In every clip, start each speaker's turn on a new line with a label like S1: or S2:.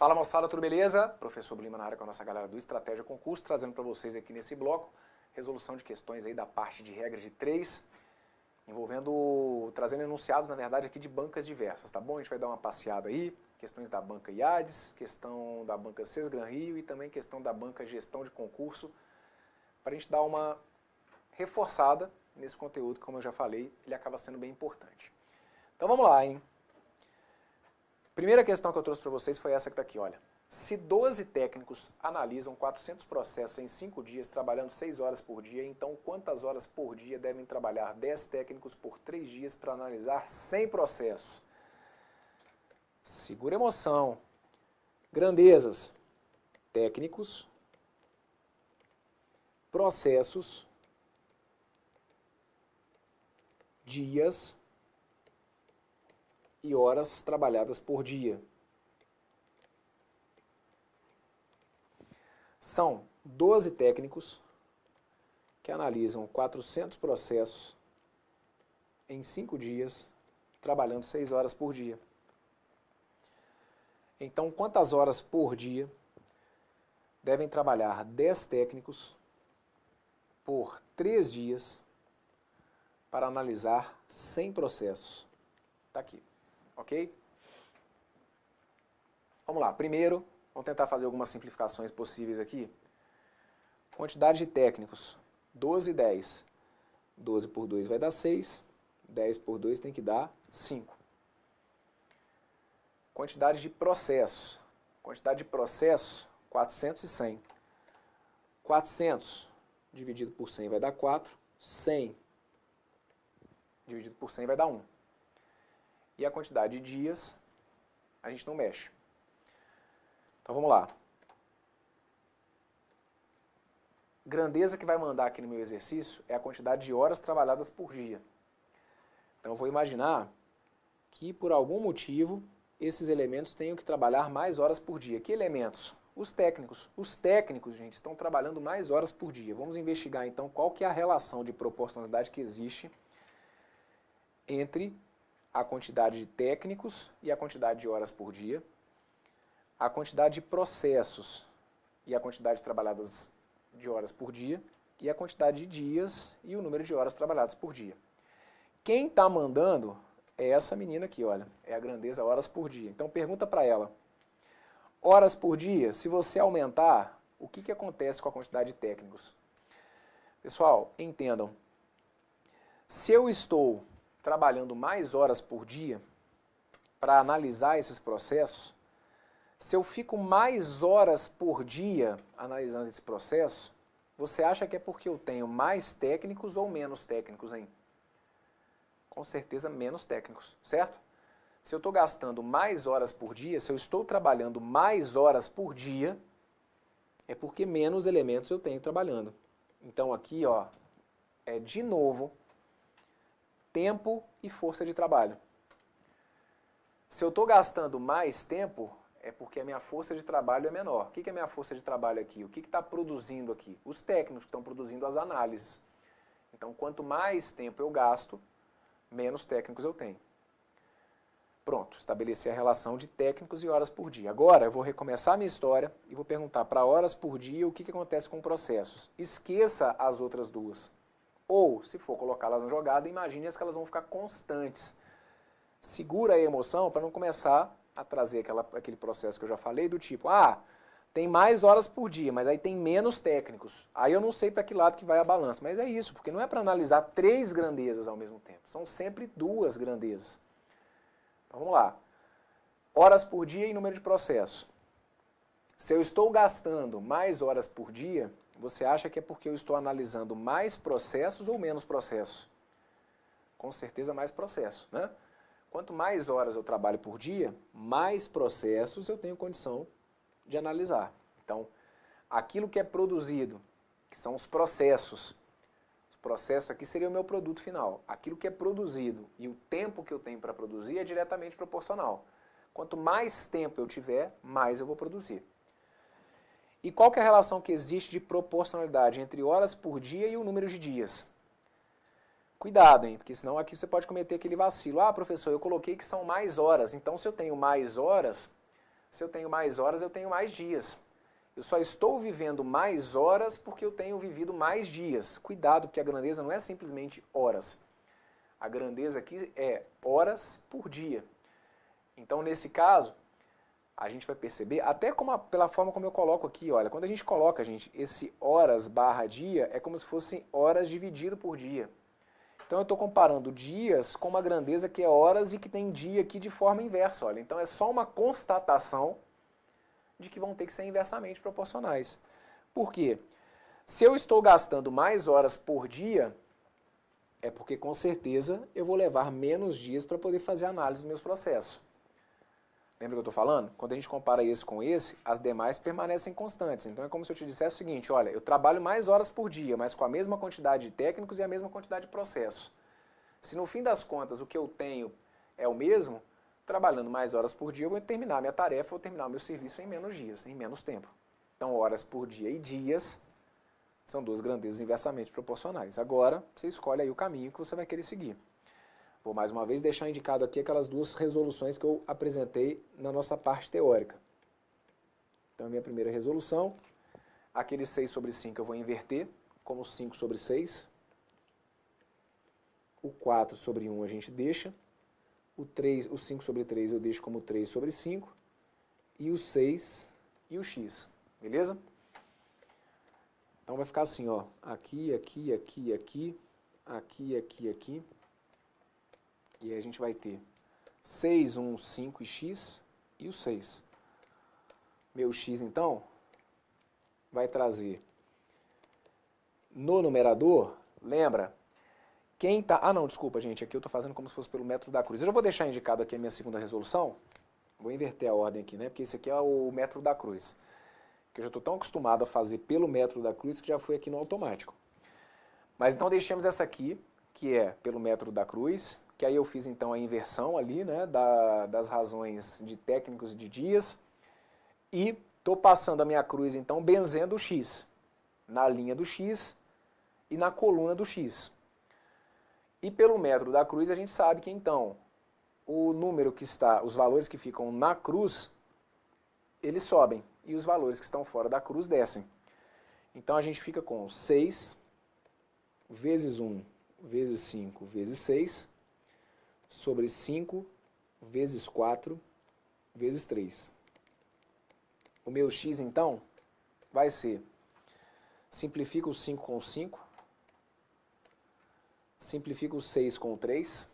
S1: Fala moçada, tudo beleza? Professor Lima na área com a nossa galera do Estratégia Concurso, trazendo para vocês aqui nesse bloco resolução de questões aí da parte de regra de 3, trazendo enunciados, na verdade, aqui de bancas diversas, tá bom? A gente vai dar uma passeada aí, questões da banca IADES, questão da banca Sesgran Rio e também questão da banca Gestão de Concurso, para a gente dar uma reforçada nesse conteúdo que, como eu já falei, ele acaba sendo bem importante. Então vamos lá, hein? Primeira questão que eu trouxe para vocês foi essa que está aqui, olha. Se 12 técnicos analisam 400 processos em 5 dias, trabalhando 6 horas por dia, então quantas horas por dia devem trabalhar 10 técnicos por 3 dias para analisar 100 processos? Segura a emoção. Grandezas. Técnicos. Processos. Dias. E horas trabalhadas por dia. São 12 técnicos que analisam 400 processos em 5 dias, trabalhando 6 horas por dia. Então, quantas horas por dia devem trabalhar 10 técnicos por 3 dias para analisar 100 processos? Está aqui. Ok? Vamos lá. Primeiro, vamos tentar fazer algumas simplificações possíveis aqui. Quantidade de técnicos. 12 e 10. 12 por 2 vai dar 6. 10 por 2 tem que dar 5. Quantidade de processos. Quantidade de processos, 400 e 100. 400 dividido por 100 vai dar 4. 100 dividido por 100 vai dar 1. E a quantidade de dias, a gente não mexe. Então vamos lá. Grandeza que vai mandar aqui no meu exercício é a quantidade de horas trabalhadas por dia. Então eu vou imaginar que por algum motivo esses elementos tenham que trabalhar mais horas por dia. Que elementos? Os técnicos. Os técnicos, gente, estão trabalhando mais horas por dia. Vamos investigar então qual que é a relação de proporcionalidade que existe entre a quantidade de técnicos e a quantidade de horas por dia, a quantidade de processos e a quantidade trabalhadas de horas por dia, e a quantidade de dias e o número de horas trabalhadas por dia. Quem está mandando é essa menina aqui, olha, é a grandeza horas por dia. Então pergunta para ela, horas por dia, se você aumentar, o que acontece com a quantidade de técnicos? Pessoal, entendam, se eu estou trabalhando mais horas por dia para analisar esses processos, se eu fico mais horas por dia analisando esse processo, você acha que é porque eu tenho mais técnicos ou menos técnicos, hein? Com certeza menos técnicos, certo? Se eu estou gastando mais horas por dia, se eu estou trabalhando mais horas por dia, é porque menos elementos eu tenho trabalhando. Então aqui, ó, é de novo tempo e força de trabalho. Se eu estou gastando mais tempo, é porque a minha força de trabalho é menor. O que é a minha força de trabalho aqui? O que está produzindo aqui? Os técnicos que estão produzindo as análises. Então, quanto mais tempo eu gasto, menos técnicos eu tenho. Pronto, estabeleci a relação de técnicos e horas por dia. Agora eu vou recomeçar a minha história e vou perguntar para horas por dia o que acontece com processos. Esqueça as outras duas. Ou, se for colocá-las na jogada, imagine que elas vão ficar constantes. Segura a emoção para não começar a trazer aquele processo que eu já falei, do tipo, tem mais horas por dia, mas aí tem menos técnicos. Aí eu não sei para que lado que vai a balança. Mas é isso, porque não é para analisar 3 grandezas ao mesmo tempo. São sempre 2 grandezas. Então vamos lá. Horas por dia e número de processos. Se eu estou gastando mais horas por dia, você acha que é porque eu estou analisando mais processos ou menos processos? Com certeza mais processos, né? Quanto mais horas eu trabalho por dia, mais processos eu tenho condição de analisar. Então, aquilo que é produzido, que são os processos aqui seria o meu produto final. Aquilo que é produzido e o tempo que eu tenho para produzir é diretamente proporcional. Quanto mais tempo eu tiver, mais eu vou produzir. E qual que é a relação que existe de proporcionalidade entre horas por dia e o número de dias? Cuidado, hein? Porque senão aqui você pode cometer aquele vacilo. Ah, professor, eu coloquei que são mais horas. Então, se eu tenho mais horas, Se eu tenho mais horas, eu tenho mais dias. Eu só estou vivendo mais horas porque eu tenho vivido mais dias. Cuidado, porque a grandeza não é simplesmente horas. A grandeza aqui é horas por dia. Então, nesse caso, a gente vai perceber, até pela forma como eu coloco aqui, olha, quando a gente coloca, gente, esse horas barra dia, é como se fossem horas dividido por dia. Então eu estou comparando dias com uma grandeza que é horas e que tem dia aqui de forma inversa, olha. Então é só uma constatação de que vão ter que ser inversamente proporcionais. Por quê? Se eu estou gastando mais horas por dia, é porque com certeza eu vou levar menos dias para poder fazer análise dos meus processos. Lembra que eu estou falando? Quando a gente compara esse com esse, as demais permanecem constantes. Então é como se eu te dissesse o seguinte, olha, eu trabalho mais horas por dia, mas com a mesma quantidade de técnicos e a mesma quantidade de processos. Se no fim das contas o que eu tenho é o mesmo, trabalhando mais horas por dia eu vou terminar minha tarefa, vou terminar o meu serviço em menos dias, em menos tempo. Então horas por dia e dias são duas grandezas inversamente proporcionais. Agora você escolhe aí o caminho que você vai querer seguir. Vou mais uma vez deixar indicado aqui aquelas duas resoluções que eu apresentei na nossa parte teórica. Então, a minha primeira resolução, aquele 6 sobre 5 eu vou inverter como 5 sobre 6. O 4 sobre 1 a gente deixa. O 5 sobre 3 eu deixo como 3 sobre 5. E o 6 e o x. Beleza? Então vai ficar assim, ó. Aqui, aqui, aqui, aqui. Aqui, aqui, aqui. E aí a gente vai ter 6, 1, 5 e x e o 6. Meu x, então, vai trazer no numerador, lembra, quem tá... Ah, não, desculpa, gente, aqui eu estou fazendo como se fosse pelo método da cruz. Eu já vou deixar indicado aqui a minha segunda resolução. Vou inverter a ordem aqui, né, porque esse aqui é o método da cruz. Que eu já estou tão acostumado a fazer pelo método da cruz que já foi aqui no automático. Mas então deixemos essa aqui, que é pelo método da cruz, que aí eu fiz então a inversão ali, né, das razões de técnicos e de dias, e estou passando a minha cruz então benzendo o x, na linha do x e na coluna do x. E pelo método da cruz a gente sabe que então o número que está, os valores que ficam na cruz, eles sobem, e os valores que estão fora da cruz descem. Então a gente fica com 6 vezes 1 vezes 5 vezes 6, sobre 5 vezes 4 vezes 3. O meu x, então, vai ser, simplifica o 5 com o 5, simplifica o 6 com o 3,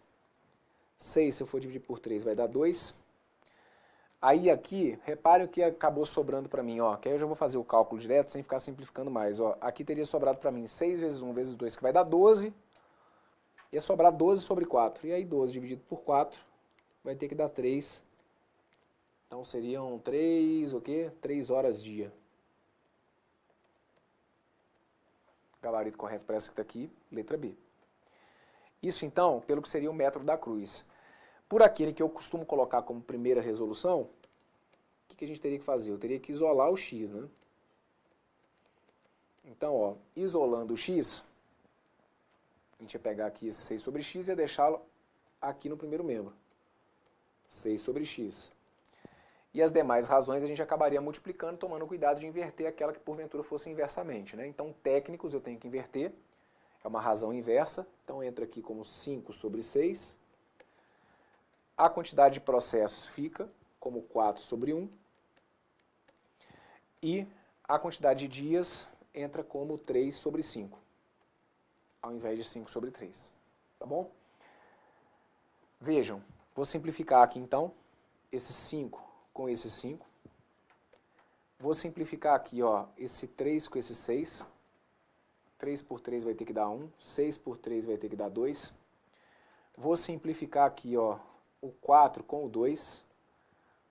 S1: 6 se eu for dividir por 3 vai dar 2. Aí aqui, repare o que acabou sobrando para mim, ó, que aí eu já vou fazer o cálculo direto sem ficar simplificando mais. Ó. Aqui teria sobrado para mim 6 vezes 1 vezes 2, que vai dar 12, ia sobrar 12 sobre 4. E aí 12 dividido por 4 vai ter que dar 3. Então seriam 3, o quê? 3 horas dia. Gabarito correto para essa que está aqui, letra B. Isso então, pelo que seria o método da cruz. Por aquele que eu costumo colocar como primeira resolução, o que a gente teria que fazer? Eu teria que isolar o x, né? Então, ó, isolando o x, a gente ia pegar aqui esse 6 sobre x e ia deixá-lo aqui no primeiro membro. 6 sobre x. E as demais razões a gente acabaria multiplicando, tomando cuidado de inverter aquela que porventura fosse inversamente, né? Então, técnicos eu tenho que inverter, é uma razão inversa, então entra aqui como 5 sobre 6. A quantidade de processos fica como 4 sobre 1. E a quantidade de dias entra como 3 sobre 5, ao invés de 5 sobre 3. Tá bom? Vejam, vou simplificar aqui então, esse 5 com esse 5. Vou simplificar aqui, ó, esse 3 com esse 6. 3 por 3 vai ter que dar 1, 6 por 3 vai ter que dar 2. Vou simplificar aqui, ó, o 4 com o 2.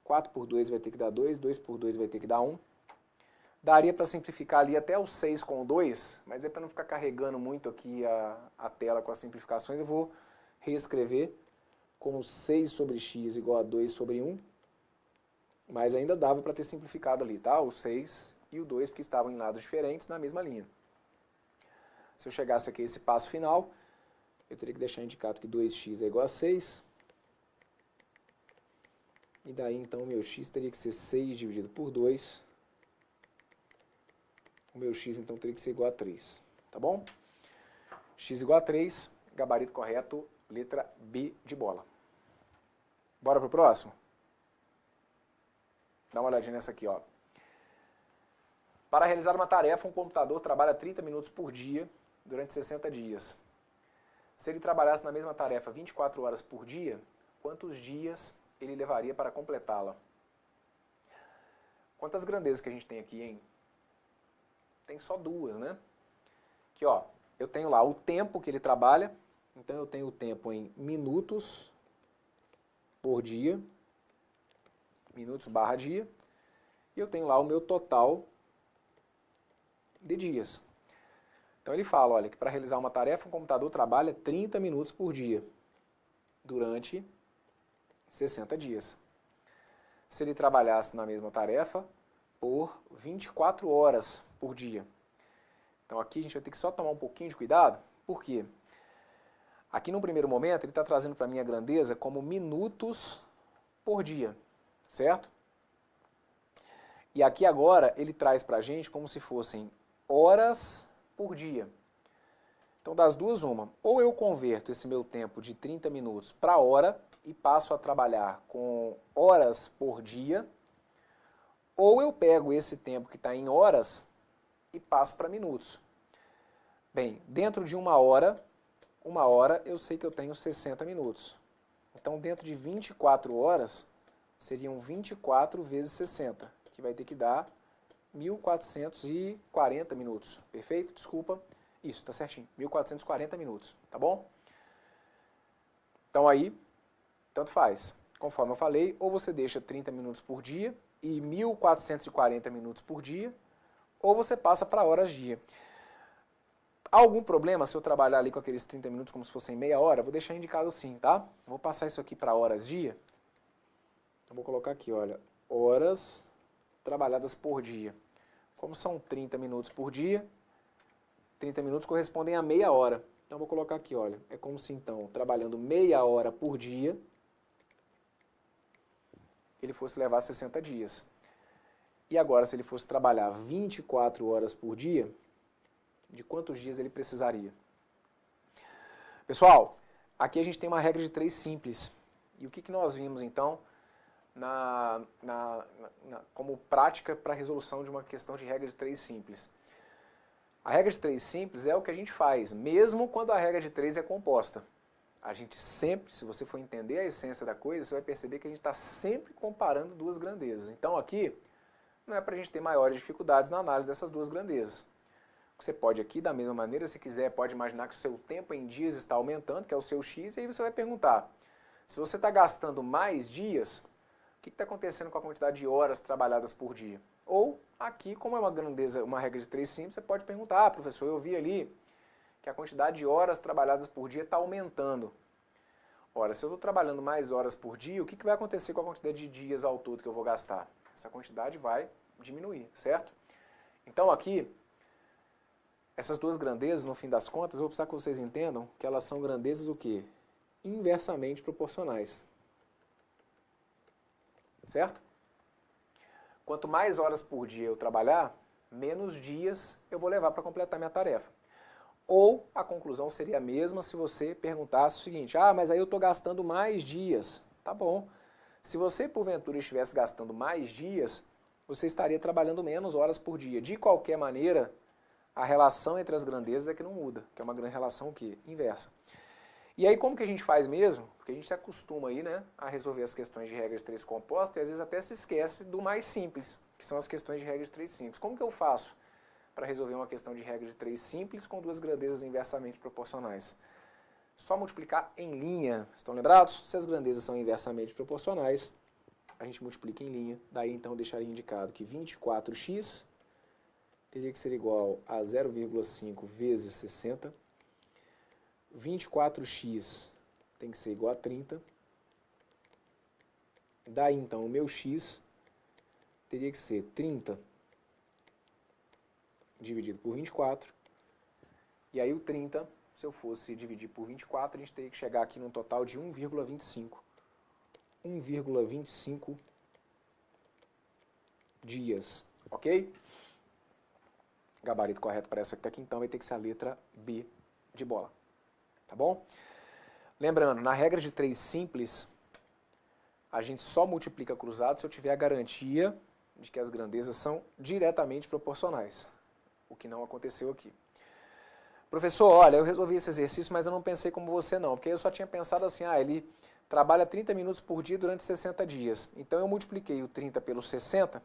S1: 4 por 2 vai ter que dar 2, 2 por 2 vai ter que dar 1. Daria para simplificar ali até o 6 com o 2, mas é para não ficar carregando muito aqui a tela com as simplificações, eu vou reescrever como 6 sobre x igual a 2 sobre 1. Mas ainda dava para ter simplificado ali, tá? O 6 e o 2, porque estavam em lados diferentes na mesma linha. Se eu chegasse aqui a esse passo final, eu teria que deixar indicado que 2x é igual a 6. E daí, então, o meu x teria que ser 6 dividido por 2. O meu x, então, teria que ser igual a 3. Tá bom? X igual a 3, gabarito correto, letra B de bola. Bora pro próximo? Dá uma olhadinha nessa aqui, ó. Para realizar uma tarefa, um computador trabalha 30 minutos por dia durante 60 dias. Se ele trabalhasse na mesma tarefa 24 horas por dia, quantos dias ele levaria para completá-la? Quantas grandezas que a gente tem aqui, hein? Tem só duas, né? Aqui, ó, eu tenho lá o tempo que ele trabalha, então eu tenho o tempo em minutos por dia, minutos barra dia, e eu tenho lá o meu total de dias. Então ele fala, olha, que para realizar uma tarefa, um computador trabalha 30 minutos por dia, durante 60 dias. Se ele trabalhasse na mesma tarefa por 24 horas por dia. Então aqui a gente vai ter que só tomar um pouquinho de cuidado, por quê? Aqui no primeiro momento ele está trazendo para mim a grandeza como minutos por dia, certo? E aqui agora ele traz para a gente como se fossem horas por dia. Então das duas uma, ou eu converto esse meu tempo de 30 minutos para hora e passo a trabalhar com horas por dia, ou eu pego esse tempo que está em horas e passo para minutos. Bem, dentro de uma hora eu sei que eu tenho 60 minutos. Então dentro de 24 horas seriam 24 vezes 60, que vai ter que dar 1.440 minutos. Perfeito? Desculpa. Isso, tá certinho. 1.440 minutos, tá bom? Então aí, tanto faz. Conforme eu falei, ou você deixa 30 minutos por dia e 1.440 minutos por dia, ou você passa para horas dia. Há algum problema se eu trabalhar ali com aqueles 30 minutos como se fossem meia hora? Vou deixar indicado assim, tá? Vou passar isso aqui para horas dia. Então vou colocar aqui, olha, horas trabalhadas por dia. Como são 30 minutos por dia, 30 minutos correspondem a meia hora. Então vou colocar aqui, olha, é como se então, trabalhando meia hora por dia, ele fosse levar 60 dias. E agora, se ele fosse trabalhar 24 horas por dia, de quantos dias ele precisaria? Pessoal, aqui a gente tem uma regra de 3 simples. E o que nós vimos então como prática para a resolução de uma questão de regra de 3 simples? A regra de 3 simples é o que a gente faz, mesmo quando a regra de 3 é composta. A gente sempre, se você for entender a essência da coisa, você vai perceber que a gente está sempre comparando duas grandezas. Então aqui, não é para a gente ter maiores dificuldades na análise dessas duas grandezas. Você pode aqui, da mesma maneira, se quiser, pode imaginar que o seu tempo em dias está aumentando, que é o seu X, e aí você vai perguntar, se você está gastando mais dias, o que está acontecendo com a quantidade de horas trabalhadas por dia? Ou, aqui, como é uma grandeza, uma regra de 3 simples, você pode perguntar, professor, eu vi ali que a quantidade de horas trabalhadas por dia está aumentando. Ora, se eu estou trabalhando mais horas por dia, o que vai acontecer com a quantidade de dias ao todo que eu vou gastar? Essa quantidade vai diminuir, certo? Então aqui, essas duas grandezas, no fim das contas, eu vou precisar que vocês entendam que elas são grandezas o quê? Inversamente proporcionais. Certo? Quanto mais horas por dia eu trabalhar, menos dias eu vou levar para completar minha tarefa. Ou a conclusão seria a mesma se você perguntasse o seguinte, mas aí eu estou gastando mais dias. Tá bom. Se você, porventura, estivesse gastando mais dias, você estaria trabalhando menos horas por dia. De qualquer maneira, a relação entre as grandezas é que não muda, que é uma relação o quê? Inversa. E aí como que a gente faz mesmo? Porque a gente se acostuma aí, né, a resolver as questões de regra de 3 compostas e às vezes até se esquece do mais simples, que são as questões de regra de 3 simples. Como que eu faço para resolver uma questão de regra de 3 simples com duas grandezas inversamente proporcionais? Só multiplicar em linha. Estão lembrados? Se as grandezas são inversamente proporcionais, a gente multiplica em linha. Daí então eu deixaria indicado que 24x teria que ser igual a 0,5 vezes 60. 24x tem que ser igual a 30. Daí então o meu x teria que ser 30 dividido por 24. E aí o 30, se eu fosse dividir por 24, a gente teria que chegar aqui num total de 1,25. 1,25 dias, ok? Gabarito correto para essa que está aqui, então vai ter que ser a letra B de bola, tá bom? Lembrando, na regra de 3 simples, a gente só multiplica cruzado se eu tiver a garantia de que as grandezas são diretamente proporcionais, o que não aconteceu aqui. Professor, olha, eu resolvi esse exercício, mas eu não pensei como você não, porque eu só tinha pensado assim, ele trabalha 30 minutos por dia durante 60 dias. Então eu multipliquei o 30 pelos 60,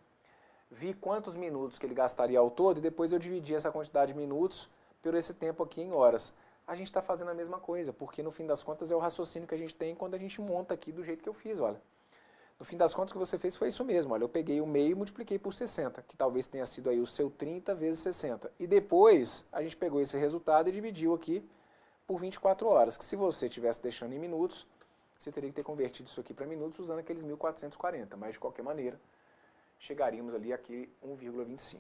S1: vi quantos minutos que ele gastaria ao todo e depois eu dividi essa quantidade de minutos por esse tempo aqui em horas. A gente está fazendo a mesma coisa, porque no fim das contas é o raciocínio que a gente tem quando a gente monta aqui do jeito que eu fiz, olha. No fim das contas, o que você fez foi isso mesmo. Olha, eu peguei o meio e multipliquei por 60, que talvez tenha sido aí o seu 30 vezes 60. E depois, a gente pegou esse resultado e dividiu aqui por 24 horas, que se você estivesse deixando em minutos, você teria que ter convertido isso aqui para minutos usando aqueles 1440. Mas, de qualquer maneira, chegaríamos ali aqui 1,25.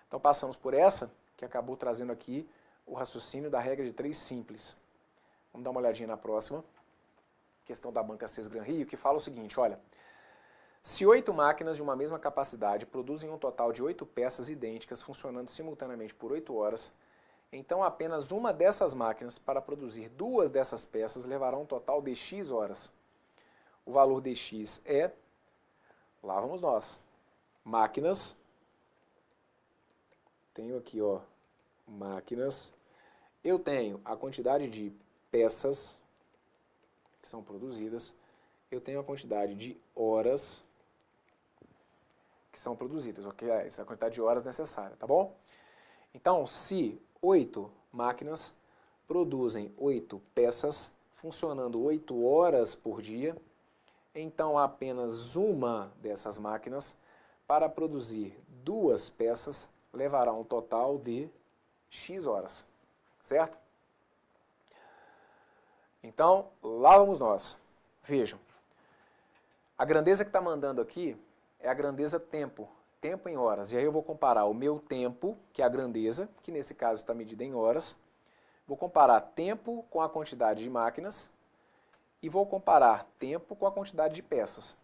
S1: Então, passamos por essa, que acabou trazendo aqui o raciocínio da regra de 3 simples. Vamos dar uma olhadinha na próxima. Questão da banca CES Gran Rio, que fala o seguinte, olha, se 8 máquinas de uma mesma capacidade produzem um total de 8 peças idênticas funcionando simultaneamente por 8 horas, então apenas uma dessas máquinas para produzir 2 dessas peças levará um total de X horas. O valor de X é, lá vamos nós, máquinas, tenho aqui ó, máquinas, eu tenho a quantidade de peças que são produzidas, eu tenho a quantidade de horas que são produzidas, ok? Essa é a quantidade de horas necessária, tá bom? Então, se 8 máquinas produzem 8 peças, funcionando 8 horas por dia, então apenas uma dessas máquinas, para produzir 2 peças, levará um total de X horas, certo? Então, lá vamos nós. Vejam, a grandeza que está mandando aqui é a grandeza tempo, tempo em horas. E aí eu vou comparar o meu tempo, que é a grandeza, que nesse caso está medida em horas. Vou comparar tempo com a quantidade de máquinas e vou comparar tempo com a quantidade de peças.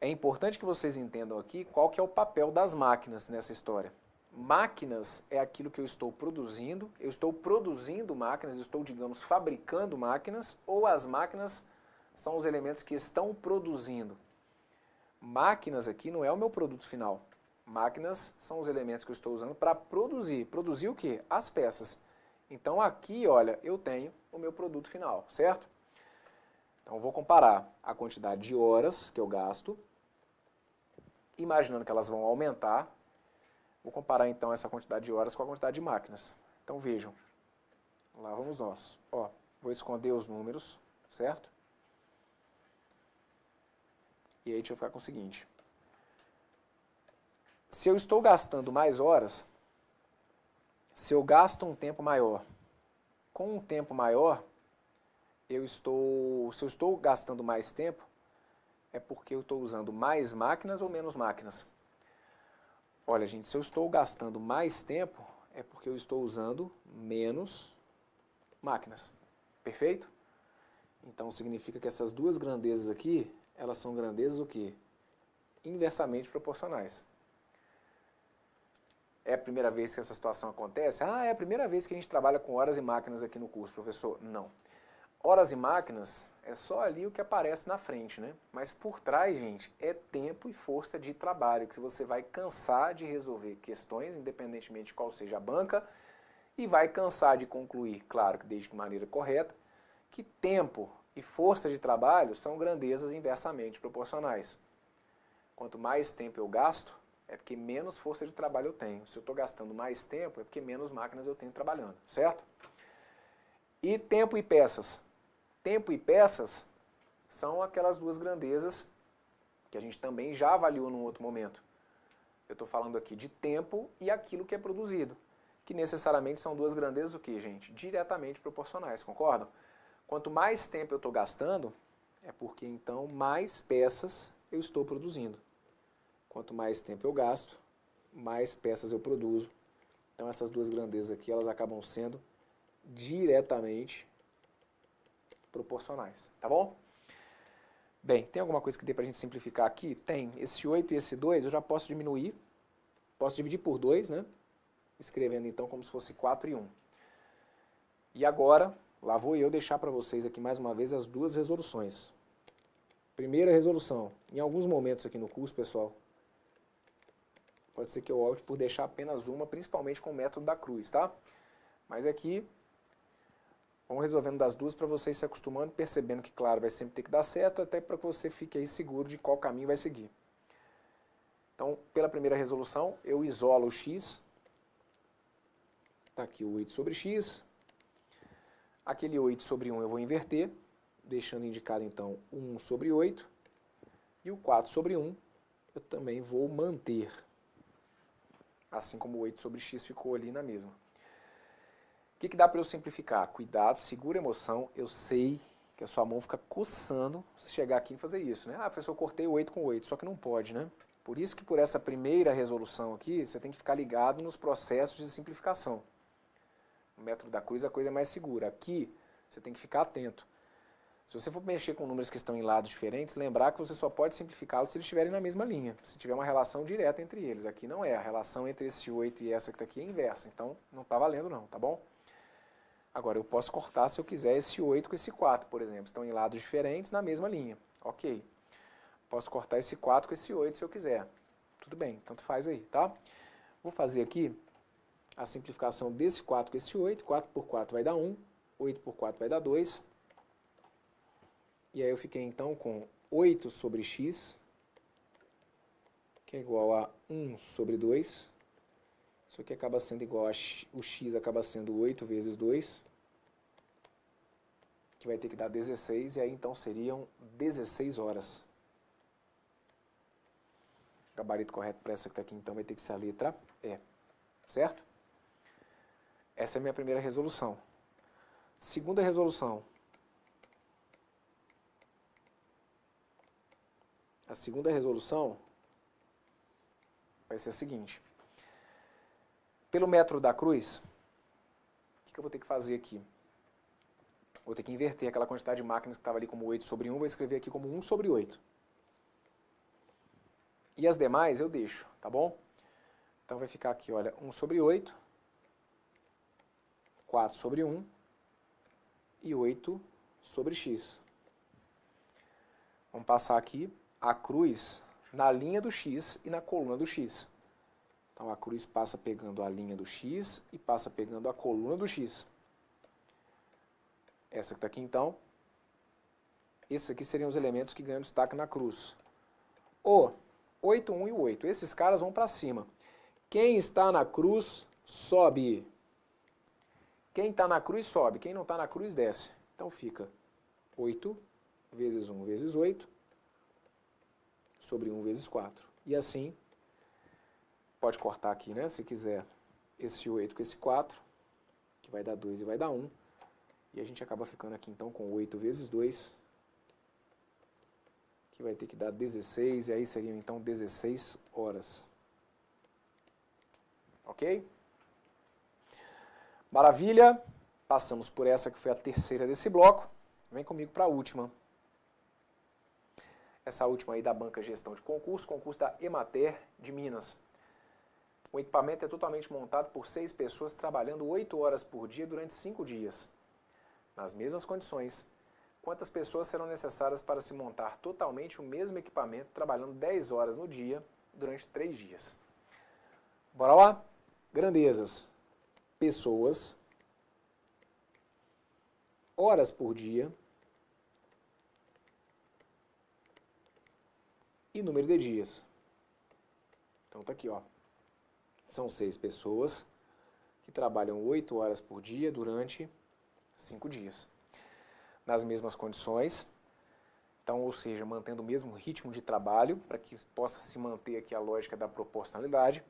S1: É importante que vocês entendam aqui qual que é o papel das máquinas nessa história. Máquinas é aquilo que eu estou produzindo máquinas, estou, digamos, fabricando máquinas, ou as máquinas são os elementos que estão produzindo. Máquinas aqui não é o meu produto final. Máquinas são os elementos que eu estou usando para produzir. Produzir o quê? As peças. Então aqui, olha, eu tenho o meu produto final, certo? Então eu vou comparar a quantidade de horas que eu gasto, imaginando que elas vão aumentar. Vou comparar então essa quantidade de horas com a quantidade de máquinas. Então vejam, lá vamos nós. Ó, vou esconder os números, certo? E aí deixa eu ficar com o seguinte. Se eu estou gastando mais horas, se eu gasto um tempo maior, com um tempo maior, se eu estou gastando mais tempo, é porque eu estou usando mais máquinas ou menos máquinas? Olha, gente, se eu estou gastando mais tempo, é porque eu estou usando menos máquinas. Perfeito? Então significa que essas duas grandezas aqui, elas são grandezas o quê? Inversamente proporcionais. É a primeira vez que essa situação acontece? É a primeira vez que a gente trabalha com horas e máquinas aqui no curso, professor. Não. Horas e máquinas é só ali o que aparece na frente, né? Mas por trás, gente, é tempo e força de trabalho, que você vai cansar de resolver questões, independentemente de qual seja a banca, e vai cansar de concluir, claro que desde de maneira correta, que tempo e força de trabalho são grandezas inversamente proporcionais. Quanto mais tempo eu gasto, é porque menos força de trabalho eu tenho. Se eu estou gastando mais tempo, é porque menos máquinas eu tenho trabalhando, certo? E tempo e peças. Tempo e peças são aquelas duas grandezas que a gente também já avaliou num outro momento. Eu estou falando aqui de tempo e aquilo que é produzido, que necessariamente são duas grandezas o que, gente? Diretamente proporcionais, concordam? Quanto mais tempo eu estou gastando, é porque então mais peças eu estou produzindo. Quanto mais tempo eu gasto, mais peças eu produzo. Então essas duas grandezas aqui, elas acabam sendo diretamente proporcionais, tá bom? Bem, tem alguma coisa que dê para a gente simplificar aqui? Tem. Esse 8 e esse 2 eu já posso diminuir. Posso dividir por 2, né? Escrevendo então como se fosse 4 e 1. E agora, lá vou eu deixar para vocês aqui mais uma vez as duas resoluções. Primeira resolução. Em alguns momentos aqui no curso, pessoal, pode ser que eu opte por deixar apenas uma, principalmente com o método da cruz, tá? Mas aqui, vamos resolvendo das duas para vocês se acostumando, percebendo que, claro, vai sempre ter que dar certo, até para que você fique aí seguro de qual caminho vai seguir. Então, pela primeira resolução, eu isolo o x. Está aqui o 8 sobre x. Aquele 8 sobre 1 eu vou inverter, deixando indicado então o 1 sobre 8. E o 4 sobre 1 eu também vou manter. Assim como o 8 sobre x ficou ali na mesma. O que dá para eu simplificar? Cuidado, segura a emoção. Eu sei que a sua mão fica coçando se chegar aqui e fazer isso, né? Ah, professor, eu cortei o 8 com 8, só que não pode, né? Por isso que por essa primeira resolução aqui, você tem que ficar ligado nos processos de simplificação. No método da cruz a coisa é mais segura. Aqui, você tem que ficar atento. Se você for mexer com números que estão em lados diferentes, lembrar que você só pode simplificá-los se eles estiverem na mesma linha, se tiver uma relação direta entre eles. Aqui não é, a relação entre esse 8 e essa que está aqui é inversa, então não está valendo não, tá bom? Agora, eu posso cortar se eu quiser esse 8 com esse 4, por exemplo, estão em lados diferentes na mesma linha, ok. Posso cortar esse 4 com esse 8 se eu quiser, tudo bem, tanto faz aí, tá? Vou fazer aqui a simplificação desse 4 com esse 8, 4 por 4 vai dar 1, 8 por 4 vai dar 2, e aí eu fiquei então com 8 sobre x, que é igual a 1 sobre 2, isso aqui acaba sendo igual a o x acaba sendo 8 vezes 2, que vai ter que dar 16, e aí então seriam 16 horas. O gabarito correto para essa que está aqui então vai ter que ser a letra E, certo? Essa é a minha primeira resolução. Segunda resolução. A segunda resolução vai ser a seguinte. Pelo método da cruz, o que eu vou ter que fazer aqui? Vou ter que inverter aquela quantidade de máquinas que estava ali como 8 sobre 1, vou escrever aqui como 1 sobre 8. E as demais eu deixo, tá bom? Então vai ficar aqui, olha, 1 sobre 8, 4 sobre 1 e 8 sobre x. Vamos passar aqui a cruz na linha do x e na coluna do x. Então a cruz passa pegando a linha do x e passa pegando a coluna do x. Essa que está aqui então. Esses aqui seriam os elementos que ganham destaque na cruz. O 8, 1 e 8. Esses caras vão para cima. Quem está na cruz, sobe. Quem está na cruz, sobe. Quem não está na cruz, desce. Então fica 8 vezes 1 vezes 8 sobre 1 vezes 4. E assim, pode cortar aqui, né? Se quiser, esse 8 com esse 4, que vai dar 2 e vai dar 1. E a gente acaba ficando aqui então com 8 vezes 2, que vai ter que dar 16, e aí seriam então 16 horas. Ok? Maravilha! Passamos por essa que foi a terceira desse bloco. Vem comigo para a última. Essa última aí da Banca Gestão de Concurso, concurso da Emater de Minas. O equipamento é totalmente montado por 6 pessoas trabalhando 8 horas por dia durante 5 dias. Nas mesmas condições, quantas pessoas serão necessárias para se montar totalmente o mesmo equipamento trabalhando 10 horas no dia durante 3 dias? Bora lá? Grandezas. Pessoas, horas por dia e número de dias. Então tá aqui, ó. São 6 pessoas que trabalham 8 horas por dia durante 5 dias. Nas mesmas condições, então, ou seja, mantendo o mesmo ritmo de trabalho, para que possa se manter aqui a lógica da proporcionalidade.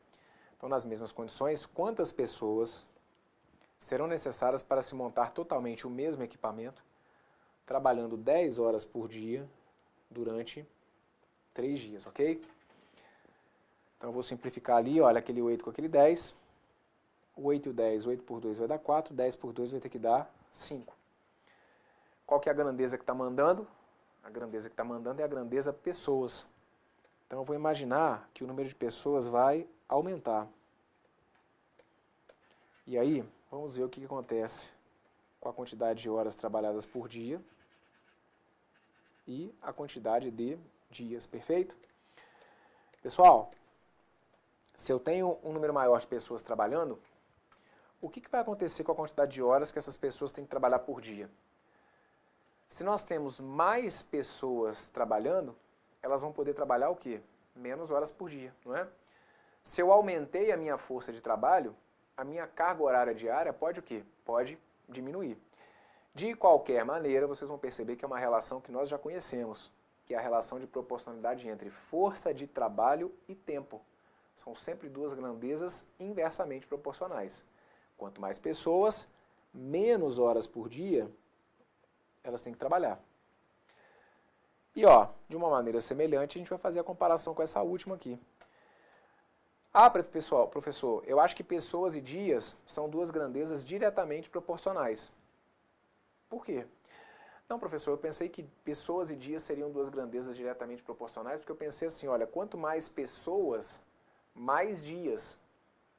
S1: Então, nas mesmas condições, quantas pessoas serão necessárias para se montar totalmente o mesmo equipamento, trabalhando 10 horas por dia durante 3 dias, ok? Então eu vou simplificar ali, olha, aquele 8 com aquele 10, o 8 e o 10, 8 por 2 vai dar 4, 10 por 2 vai ter que dar 5. Qual que é a grandeza que está mandando? A grandeza que está mandando é a grandeza pessoas. Então eu vou imaginar que o número de pessoas vai aumentar. E aí, vamos ver o que acontece com a quantidade de horas trabalhadas por dia e a quantidade de dias, perfeito? Pessoal, se eu tenho um número maior de pessoas trabalhando, o que vai acontecer com a quantidade de horas que essas pessoas têm que trabalhar por dia? Se nós temos mais pessoas trabalhando, elas vão poder trabalhar o quê? Menos horas por dia, não é? Se eu aumentei a minha força de trabalho, a minha carga horária diária pode o quê? Pode diminuir. De qualquer maneira, vocês vão perceber que é uma relação que nós já conhecemos, que é a relação de proporcionalidade entre força de trabalho e tempo. São sempre duas grandezas inversamente proporcionais. Quanto mais pessoas, menos horas por dia elas têm que trabalhar. E ó, de uma maneira semelhante, a gente vai fazer a comparação com essa última aqui. Ah, pessoal, professor, eu acho que pessoas e dias são duas grandezas diretamente proporcionais. Por quê? Não, professor, eu pensei que pessoas e dias seriam duas grandezas diretamente proporcionais, porque eu pensei assim, olha, quanto mais pessoas, mais dias.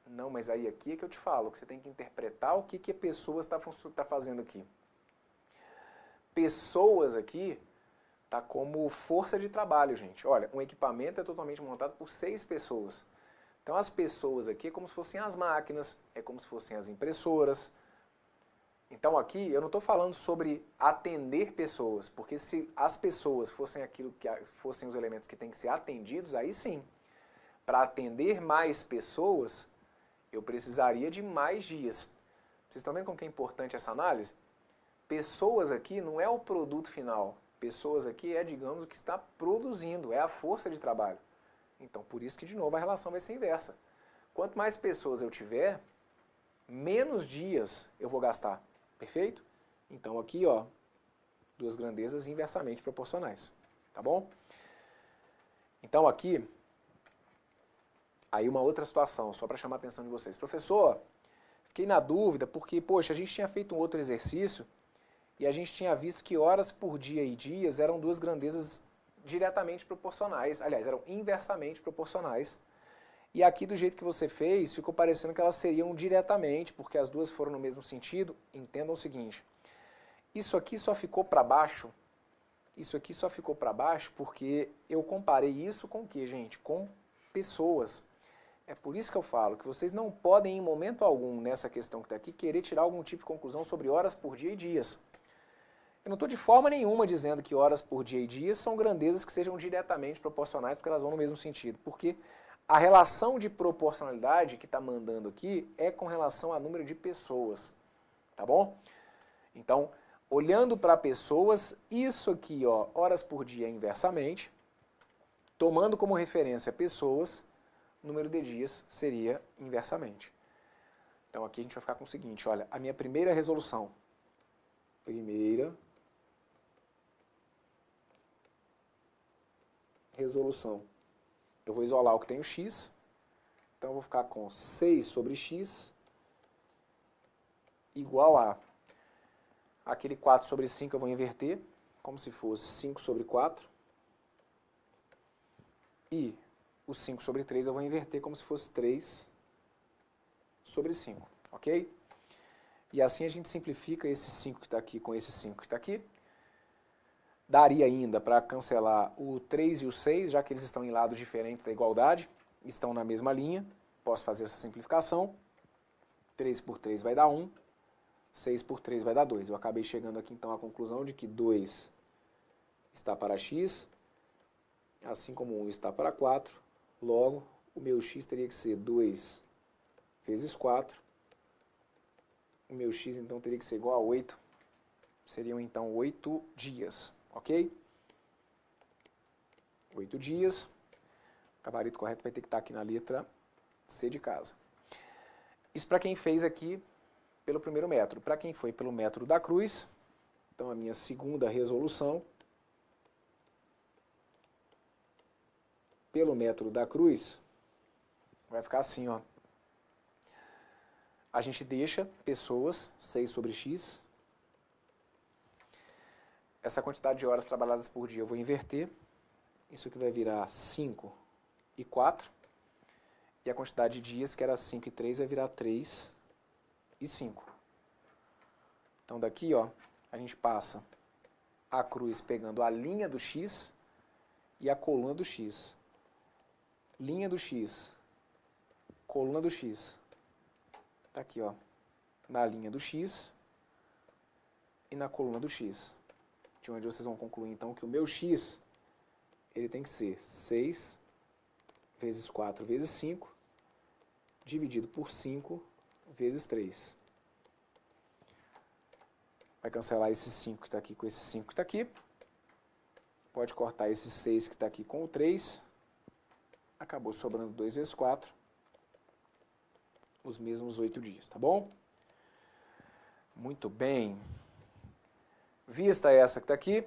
S1: Não, mas aí aqui é que eu te falo, que você tem que interpretar o que a pessoa está fazendo aqui. Pessoas aqui tá como força de trabalho, gente. Olha, um equipamento é totalmente montado por 6 pessoas. Então as pessoas aqui é como se fossem as máquinas, é como se fossem as impressoras. Então aqui eu não estou falando sobre atender pessoas, porque se as pessoas fossem aquilo que fossem os elementos que têm que ser atendidos, aí sim. Para atender mais pessoas, eu precisaria de mais dias. Vocês estão vendo como que é importante essa análise? Pessoas aqui não é o produto final. Pessoas aqui é, digamos, o que está produzindo, é a força de trabalho. Então, por isso que, de novo, a relação vai ser inversa. Quanto mais pessoas eu tiver, menos dias eu vou gastar. Perfeito? Então, aqui, ó, duas grandezas inversamente proporcionais. Tá bom? Então, aqui, aí uma outra situação, só para chamar a atenção de vocês. Professor, fiquei na dúvida porque, poxa, a gente tinha feito um outro exercício e a gente tinha visto que horas por dia e dias eram duas grandezas diretamente proporcionais, aliás, eram inversamente proporcionais. E aqui, do jeito que você fez, ficou parecendo que elas seriam diretamente, porque as duas foram no mesmo sentido. Entendam o seguinte, isso aqui só ficou para baixo, porque eu comparei isso com o quê, gente? Com pessoas. É por isso que eu falo que vocês não podem, em momento algum, nessa questão que está aqui, querer tirar algum tipo de conclusão sobre horas por dia e dias. Eu não estou de forma nenhuma dizendo que horas por dia e dias são grandezas que sejam diretamente proporcionais, porque elas vão no mesmo sentido. Porque a relação de proporcionalidade que está mandando aqui é com relação ao número de pessoas. Tá bom? Então, olhando para pessoas, isso aqui, ó, horas por dia inversamente, tomando como referência pessoas, número de dias seria inversamente. Então aqui a gente vai ficar com o seguinte, olha, a minha primeira resolução. Primeira resolução. Eu vou isolar o que tem o x, então eu vou ficar com 6 sobre x igual a aquele 4 sobre 5 eu vou inverter, como se fosse 5 sobre 4, e o 5 sobre 3 eu vou inverter como se fosse 3 sobre 5, ok? E assim a gente simplifica esse 5 que está aqui com esse 5 que está aqui. Daria ainda para cancelar o 3 e o 6, já que eles estão em lados diferentes da igualdade, estão na mesma linha, posso fazer essa simplificação. 3 por 3 vai dar 1, 6 por 3 vai dar 2. Eu acabei chegando aqui então à conclusão de que 2 está para x, assim como 1 está para 4, logo o meu x teria que ser 2 vezes 4, o meu x então teria que ser igual a 8, seriam então 8 dias. Ok? 8 dias. O gabarito correto vai ter que estar aqui na letra C de casa. Isso para quem fez aqui pelo primeiro método. Para quem foi pelo método da cruz, então a minha segunda resolução, pelo método da cruz, vai ficar assim, ó. A gente deixa pessoas, 6 sobre x, essa quantidade de horas trabalhadas por dia eu vou inverter. Isso aqui vai virar 5 e 4. E a quantidade de dias, que era 5 e 3, vai virar 3 e 5. Então daqui, ó, a gente passa a cruz pegando a linha do X e a coluna do X. Linha do X, coluna do X. Tá aqui, ó, na linha do X e na coluna do X. De onde vocês vão concluir, então, que o meu X, ele tem que ser 6 vezes 4 vezes 5, dividido por 5 vezes 3. Vai cancelar esse 5 que está aqui com esse 5 que está aqui. Pode cortar esse 6 que está aqui com o 3. Acabou sobrando 2 vezes 4. Os mesmos 8 dias, tá bom? Muito bem. Vista essa que está aqui.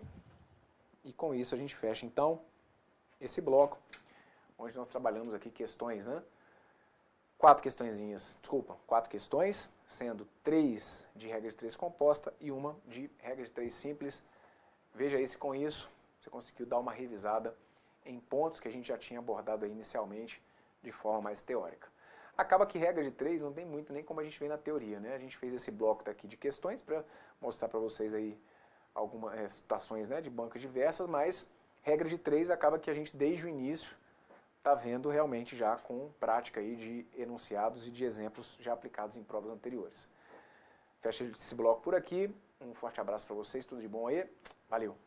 S1: E com isso a gente fecha, então, esse bloco, onde nós trabalhamos aqui questões, né? 4 questões, sendo 3 de regra de 3 composta e uma de regra de 3 simples. Veja aí se com isso você conseguiu dar uma revisada em pontos que a gente já tinha abordado aí inicialmente de forma mais teórica. Acaba que regra de 3 não tem muito nem como a gente vê na teoria, né? A gente fez esse bloco daqui de questões para mostrar para vocês aí algumas situações, né, de bancas diversas, mas regra de 3 acaba que a gente desde o início está vendo realmente já com prática aí de enunciados e de exemplos já aplicados em provas anteriores. Fecha esse bloco por aqui, um forte abraço para vocês, tudo de bom aí, valeu!